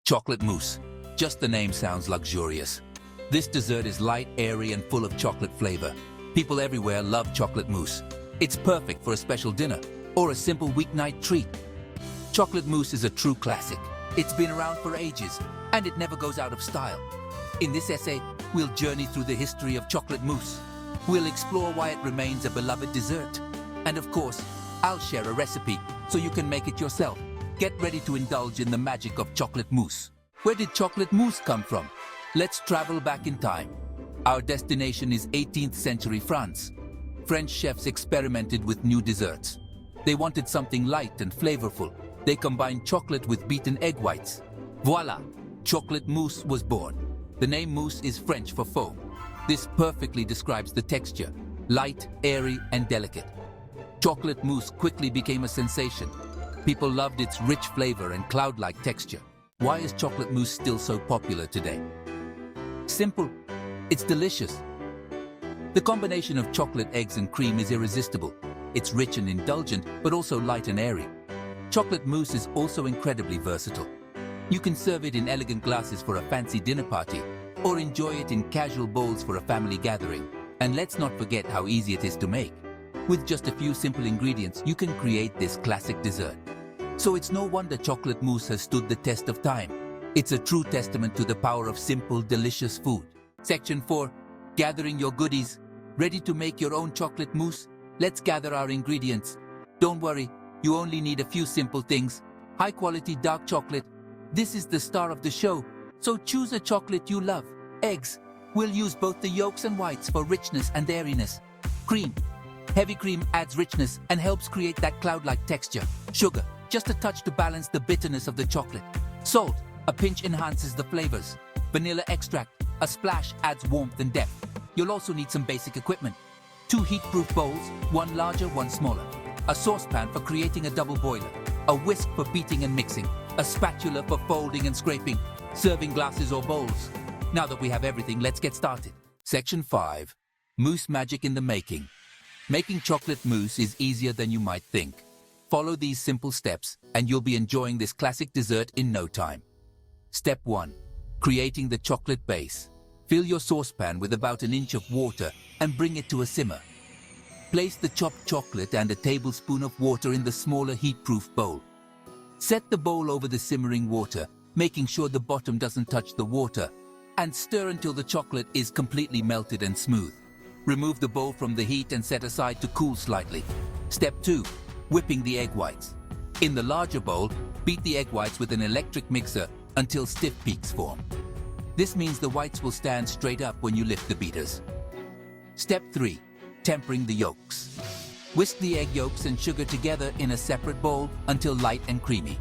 Chocolate mousse. Just the name sounds luxurious. This dessert is light, airy, and full of chocolate flavor. People everywhere love chocolate mousse. It's perfect for a special dinner or a simple weeknight treat. Chocolate mousse is a true classic. It's been around for ages, and it never goes out of style. In this essay, we'll journey through the history of chocolate mousse. We'll explore why it remains a beloved dessert. And of course, I'll share a recipe so you can make it yourself. Get ready to indulge in the magic of chocolate mousse. Where did chocolate mousse come from? Let's travel back in time. Our destination is 18th century France. French chefs experimented with new desserts. They wanted something light and flavorful. They combined chocolate with beaten egg whites. Voila! Chocolate mousse was born. The name mousse is French for foam. This perfectly describes the texture, light, airy, and delicate. Chocolate mousse quickly became a sensation. People loved its rich flavor and cloud-like texture. Why is chocolate mousse still so popular today? Simple. It's delicious. The combination of chocolate, eggs, and cream is irresistible. It's rich and indulgent, but also light and airy. Chocolate mousse is also incredibly versatile. You can serve it in elegant glasses for a fancy dinner party, or enjoy it in casual bowls for a family gathering. And let's not forget how easy it is to make. With just a few simple ingredients, you can create this classic dessert. So it's no wonder chocolate mousse has stood the test of time. It's a true testament to the power of simple, delicious food. Section 4. Gathering your goodies. Ready to make your own chocolate mousse? Let's gather our ingredients. Don't worry, you only need a few simple things. High-quality dark chocolate. This is the star of the show, so choose a chocolate you love. Eggs. We'll use both the yolks and whites for richness and airiness. Cream. Heavy cream adds richness and helps create that cloud-like texture. Sugar. Just a touch to balance the bitterness of the chocolate. Salt. A pinch enhances the flavors. Vanilla extract. A splash adds warmth and depth. You'll also need some basic equipment. 2 heat-proof bowls, one larger, one smaller. A saucepan for creating a double boiler. A whisk for beating and mixing. A spatula for folding and scraping. Serving glasses or bowls. Now that we have everything, let's get started. Section 5. Mousse magic in the making. Making chocolate mousse is easier than you might think. Follow these simple steps and you'll be enjoying this classic dessert in no time. Step 1. Creating the chocolate base. Fill your saucepan with about an inch of water and bring it to a simmer. Place the chopped chocolate and a tablespoon of water in the smaller heat-proof bowl. Set the bowl over the simmering water, making sure the bottom doesn't touch the water, and stir until the chocolate is completely melted and smooth. Remove the bowl from the heat and set aside to cool slightly. Step 2. Whipping the egg whites. In the larger bowl, beat the egg whites with an electric mixer until stiff peaks form. This means the whites will stand straight up when you lift the beaters. Step 3. Tempering the yolks. Whisk the egg yolks and sugar together in a separate bowl until light and creamy.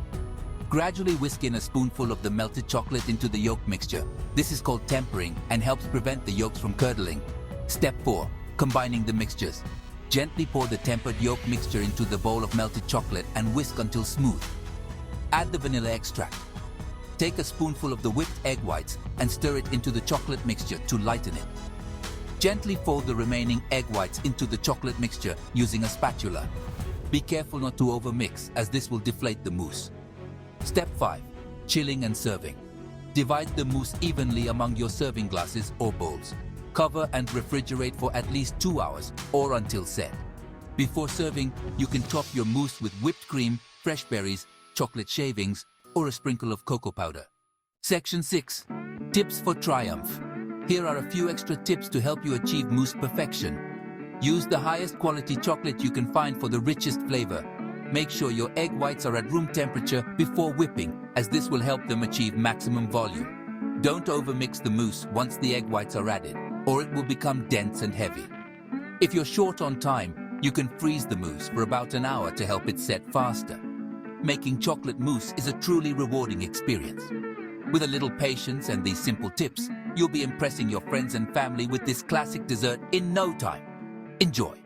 Gradually whisk in a spoonful of the melted chocolate into the yolk mixture. This is called tempering and helps prevent the yolks from curdling. Step 4. Combining the mixtures. Gently pour the tempered yolk mixture into the bowl of melted chocolate and whisk until smooth. Add the vanilla extract. Take a spoonful of the whipped egg whites and stir it into the chocolate mixture to lighten it. Gently fold the remaining egg whites into the chocolate mixture using a spatula. Be careful not to overmix as this will deflate the mousse. Step 5. Chilling and serving. Divide the mousse evenly among your serving glasses or bowls. Cover and refrigerate for at least 2 hours or until set. Before serving, you can top your mousse with whipped cream, fresh berries, chocolate shavings, or a sprinkle of cocoa powder. Section 6. Tips for triumph. Here are a few extra tips to help you achieve mousse perfection. Use the highest quality chocolate you can find for the richest flavor. Make sure your egg whites are at room temperature before whipping, as this will help them achieve maximum volume. Don't overmix the mousse once the egg whites are added, or it will become dense and heavy. If you're short on time, you can freeze the mousse for about an hour to help it set faster. Making chocolate mousse is a truly rewarding experience. With a little patience and these simple tips, you'll be impressing your friends and family with this classic dessert in no time. Enjoy!